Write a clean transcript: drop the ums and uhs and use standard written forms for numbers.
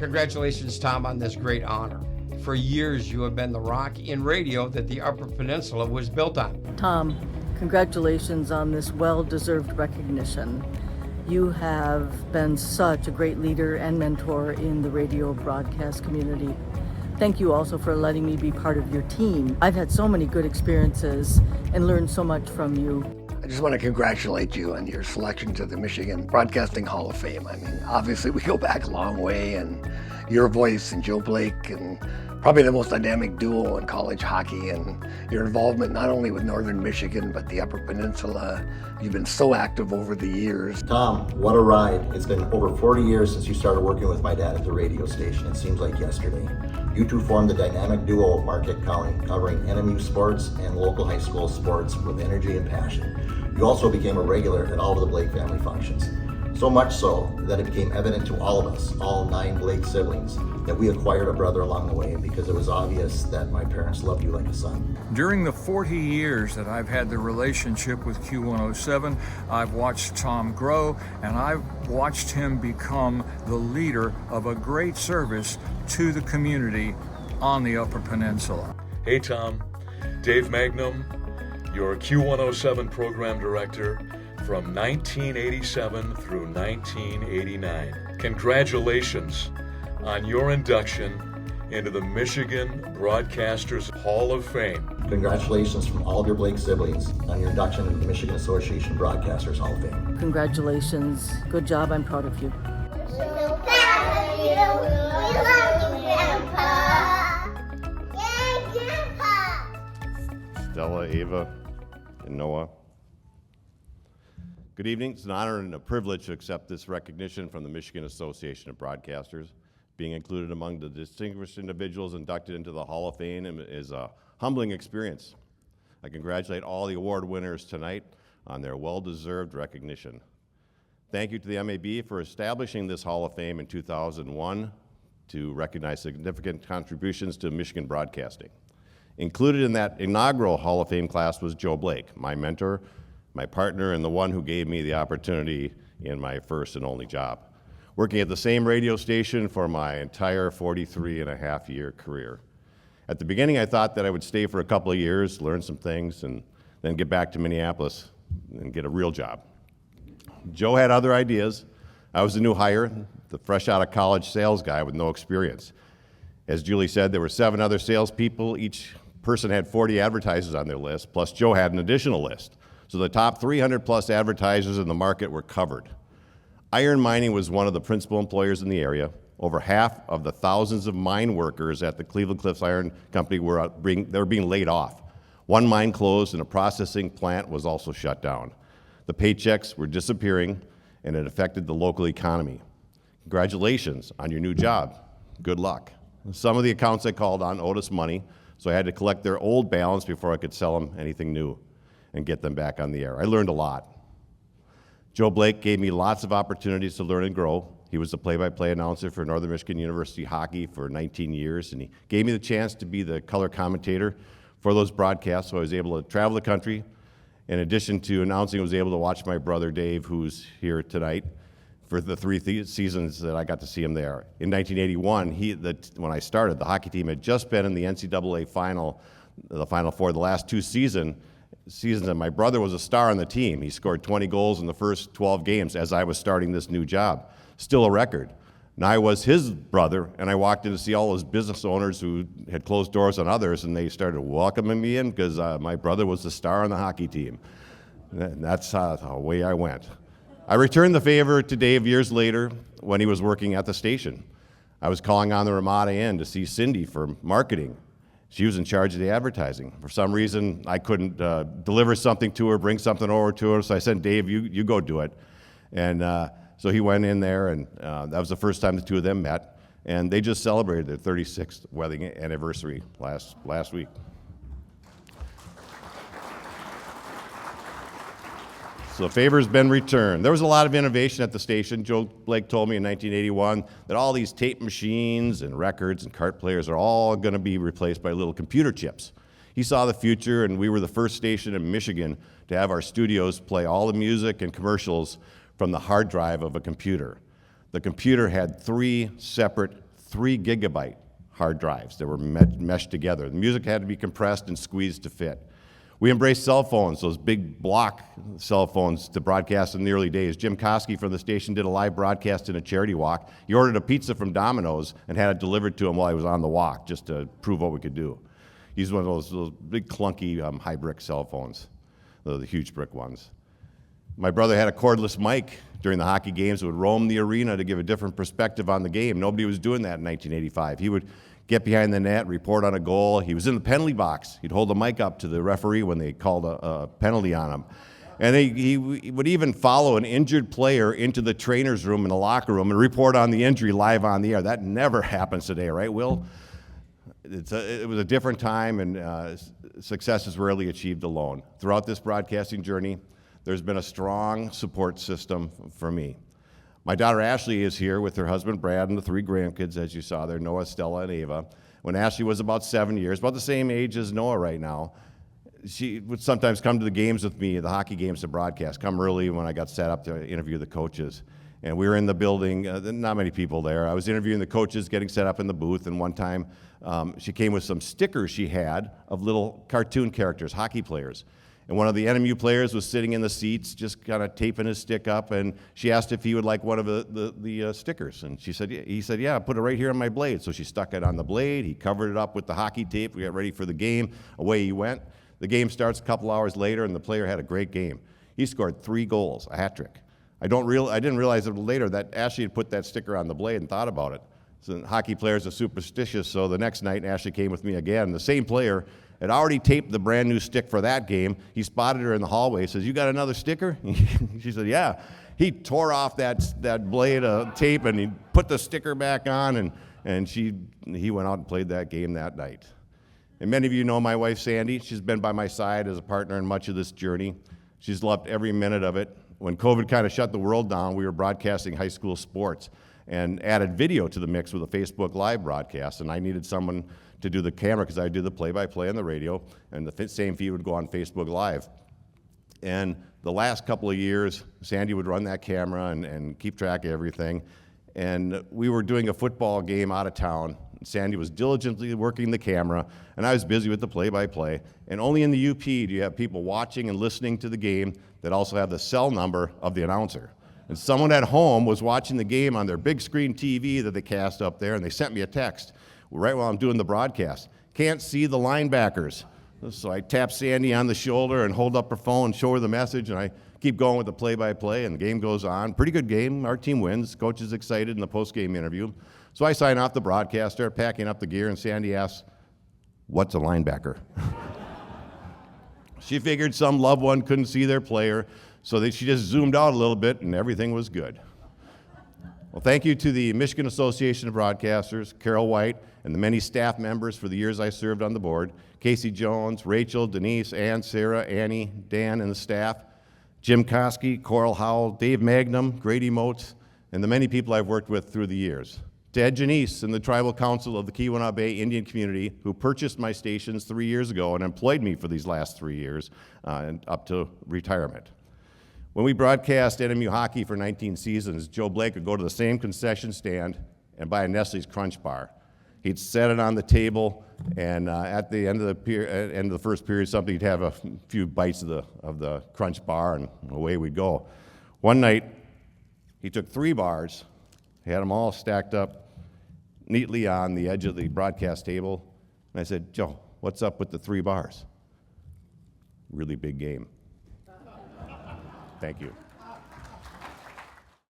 Congratulations, Tom, on this great honor. For years, you have been the rock in radio that the Upper Peninsula was built on. Tom, congratulations on this well-deserved recognition. You have been such a great leader and mentor in the radio broadcast community. Thank you also for letting me be part of your team. I've had so many good experiences and learned so much from you. I just want to congratulate you on your selection to the Michigan Broadcasting Hall of Fame. I mean, obviously we go back a long way, and your voice and Joe Blake, and probably the most dynamic duo in college hockey, and your involvement not only with Northern Michigan, but the Upper Peninsula. You've been so active over the years. Tom, what a ride. It's been over 40 years since you started working with my dad at the radio station. It seems like yesterday. You two formed the dynamic duo of Marquette County, covering NMU sports and local high school sports with energy and passion. You also became a regular at all of the Blake family functions. So much so that it became evident to all of us, all 9 Blake siblings, that we acquired a brother along the way because it was obvious that my parents loved you like a son. During the 40 years that I've had the relationship with Q107, I've watched Tom grow, and I've watched him become the leader of a great service to the community on the Upper Peninsula. Hey Tom, Dave Magnum, your Q107 program director from 1987 through 1989. Congratulations on your induction into the Michigan Broadcasters Hall of Fame. Congratulations from all of your Blake siblings on your induction into the Michigan Association Broadcasters Hall of Fame. Congratulations. Good job. I'm proud of you. We're so proud of you. We love you, Grandpa. Yay, Grandpa. Stella, Ava, and Noah. Good evening. It's an honor and a privilege to accept this recognition from the Michigan Association of Broadcasters. Being included among the distinguished individuals inducted into the Hall of Fame is a humbling experience. I congratulate all the award winners tonight on their well-deserved recognition. Thank you to the MAB for establishing this Hall of Fame in 2001 to recognize significant contributions to Michigan broadcasting. Included in that inaugural Hall of Fame class was Joe Blake, my mentor, my partner, and the one who gave me the opportunity in my first and only job, working at the same radio station for my entire 43-and-a-half-year career. At the beginning, I thought that I would stay for a couple of years, learn some things, and then get back to Minneapolis and get a real job. Joe had other ideas. I was a new hire, the fresh out of college sales guy with no experience. As Julie said, there were 7 other salespeople. Each person had 40 advertisers on their list, plus Joe had an additional list. So the top 300 plus advertisers in the market were covered. Iron mining was one of the principal employers in the area. Over half of the thousands of mine workers at the Cleveland Cliffs Iron Company were being laid off. One mine closed and a processing plant was also shut down. The paychecks were disappearing and it affected the local economy. Congratulations on your new job. Good luck. Some of the accounts I called on owed us money, so I had to collect their old balance before I could sell them anything new and get them back on the air. I learned a lot. Joe Blake gave me lots of opportunities to learn and grow. He was the play-by-play announcer for Northern Michigan University hockey for 19 years, and he gave me the chance to be the color commentator for those broadcasts, so I was able to travel the country. In addition to announcing, I was able to watch my brother Dave, who's here tonight, for the 3 seasons that I got to see him there. In 1981, when I started, the hockey team had just been in the NCAA final, the Final Four, the last 2 seasons, and my brother was a star on the team. He scored 20 goals in the first 12 games as I was starting this new job. Still a record. Now I was his brother, and I walked in to see all those business owners who had closed doors on others, and they started welcoming me in because my brother was the star on the hockey team. And that's the way I went. I returned the favor to Dave years later when he was working at the station. I was calling on the Ramada Inn to see Cindy for marketing. She was in charge of the advertising. For some reason, I couldn't deliver something to her, bring something over to her, so I said, Dave, you go do it. And so he went in there, and that was the first time the two of them met, and they just celebrated their 36th wedding anniversary last week. So the favor's been returned. There was a lot of innovation at the station. Joe Blake told me in 1981 that all these tape machines and records and cart players are all going to be replaced by little computer chips. He saw the future, and we were the first station in Michigan to have our studios play all the music and commercials from the hard drive of a computer. The computer had 3 separate 3 gigabyte hard drives that were meshed together. The music had to be compressed and squeezed to fit. We embraced cell phones, those big block cell phones to broadcast in the early days. Jim Koski from the station did a live broadcast in a charity walk. He ordered a pizza from Domino's and had it delivered to him while he was on the walk, just to prove what we could do. He's one of those big clunky high brick cell phones, the huge brick ones. My brother had a cordless mic during the hockey games. It would roam the arena to give a different perspective on the game. Nobody was doing that in 1985. He would get behind the net, report on a goal. He was in the penalty box. He'd hold the mic up to the referee when they called a penalty on him. And he would even follow an injured player into the trainer's room in the locker room and report on the injury live on the air. That never happens today, right, Will? It was a different time, and success is rarely achieved alone. Throughout this broadcasting journey, there's been a strong support system for me. My daughter Ashley is here with her husband Brad and the 3 grandkids, as you saw there, Noah, Stella, and Ava. When Ashley was about 7 years, about the same age as Noah right now, she would sometimes come to the games with me, the hockey games to broadcast, come early when I got set up to interview the coaches. And we were in the building, not many people there. I was interviewing the coaches, getting set up in the booth, and one time she came with some stickers she had of little cartoon characters, hockey players. And one of the NMU players was sitting in the seats, just kind of taping his stick up, and she asked if he would like one of the stickers. And he said, yeah, put it right here on my blade. So she stuck it on the blade. He covered it up with the hockey tape. We got ready for the game. Away he went. The game starts a couple hours later, and the player had a great game. He scored 3 goals, a hat trick. I didn't realize it later that Ashley had put that sticker on the blade and thought about it. So hockey players are superstitious, so the next night Ashley came with me again. The same player had already taped the brand new stick for that game. He spotted her in the hallway. He says, you got another sticker? She said, yeah. He tore off that blade of tape and he put the sticker back on, and he went out and played that game that night. And many of you know my wife Sandy. She's been by my side as a partner in much of this journey. She's loved every minute of it. When COVID kind of shut the world down, we were broadcasting high school sports and added video to the mix with a Facebook Live broadcast, and I needed someone to do the camera because I do the play-by-play on the radio, and the same feed would go on Facebook Live. And the last couple of years, Sandy would run that camera and keep track of everything, and we were doing a football game out of town. Sandy was diligently working the camera, and I was busy with the play-by-play, and only in the UP do you have people watching and listening to the game that also have the cell number of the announcer. And someone at home was watching the game on their big screen TV that they cast up there, and they sent me a text right while I'm doing the broadcast. Can't see the linebackers. So I tap Sandy on the shoulder and hold up her phone, show her the message, and I keep going with the play-by-play, and the game goes on. Pretty good game. Our team wins. Coach is excited in the post-game interview. So I sign off the broadcast, start packing up the gear, and Sandy asks, what's a linebacker? She figured some loved one couldn't see their player, so she just zoomed out a little bit, and everything was good. Well, thank you to the Michigan Association of Broadcasters, Carol White, and the many staff members for the years I served on the board, Casey Jones, Rachel, Denise, Ann, Sarah, Annie, Dan, and the staff, Jim Koski, Coral Howell, Dave Magnum, Grady Motes, and the many people I've worked with through the years. To Ed Janice and the Tribal Council of the Keweenaw Bay Indian community, who purchased my stations 3 years ago and employed me for these last 3 years and up to retirement. When we broadcast NMU hockey for 19 seasons, Joe Blake would go to the same concession stand and buy a Nestle's Crunch Bar. He'd set it on the table, and at the end of the first period, he'd have a few bites of the Crunch Bar, and away we'd go. One night, he took 3 bars, he had them all stacked up neatly on the edge of the broadcast table, and I said, Joe, what's up with the 3 bars? Really big game. Thank you.